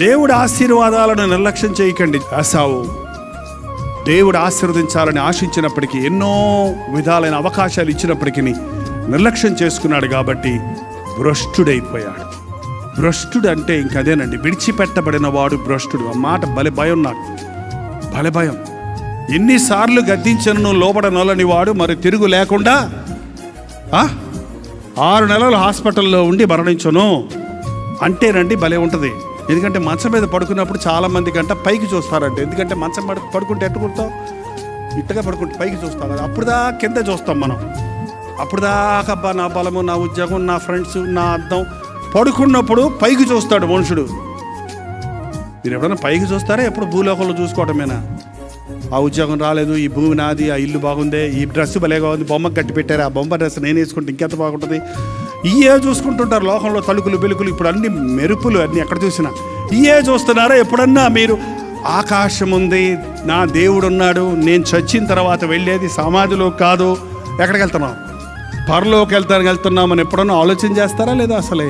దేవుడి ఆశీర్వాదాలను నిర్లక్ష్యం చేయకండి. ఏశావు దేవుడు ఆశీర్వదించాలని ఆశించినప్పటికీ, ఎన్నో విధాలైన అవకాశాలు ఇచ్చినప్పటికీ నిర్లక్ష్యం చేసుకున్నాడు కాబట్టి భ్రష్టుడైపోయాడు. భ్రష్టుడు అంటే ఇంకదేనండి, విడిచిపెట్టబడిన వాడు భ్రష్టుడు. ఆ మాట భలే భయం, నాకు భలే భయం. ఎన్నిసార్లు గద్దించను లోబడనొల్లని వాడు మరి తిరుగు లేకుండా 6 నెలలు హాస్పిటల్లో ఉండి మరణించను అంటేనండి భలే ఉంటుంది. ఎందుకంటే మంచం మీద పడుకున్నప్పుడు చాలామంది కంట పైకి చూస్తారంటే, ఎందుకంటే మంచం పడుకుంటే ఎట్టు కుడతాం, ఇట్టగా పడుకుంటే పైకి చూస్తాం కదా, అప్పుడుదా కింద చూస్తాం మనం. అప్పుడుదాకా అబ్బా నా బలము, నా ఉద్యోగం, నా ఫ్రెండ్స్, నా అర్థం. పడుకున్నప్పుడు పైకి చూస్తాడు మనుషుడు. మీరు ఎప్పుడైనా పైకి చూస్తారా? ఎప్పుడు భూలోకంలో చూసుకోవటమేనా? ఆ ఉద్యోగం రాలేదు, ఈ భూమి నాది, ఆ ఇల్లు బాగుంది, ఈ డ్రెస్ భలేగా ఉంది, బొమ్మకు కట్టి పెట్టారు, ఆ బొమ్మ డ్రెస్ నేను వేసుకుంటే ఇంకెంత బాగుంటుంది, ఇయే చూసుకుంటుంటారు లోకంలో. తలుకులు బెలుకులు ఇప్పుడు అన్ని మెరుపులు అన్నీ ఎక్కడ చూసినా ఇయే చూస్తున్నారా? ఎప్పుడన్నా మీరు ఆకాశం ఉంది, నా దేవుడు ఉన్నాడు, నేను చచ్చిన తర్వాత వెళ్ళేది సమాధిలో కాదు, ఎక్కడికి వెళ్తున్నాం, పరలోకి వెళ్తున్నామని ఎప్పుడన్నా ఆలోచన చేస్తారా లేదా? అసలే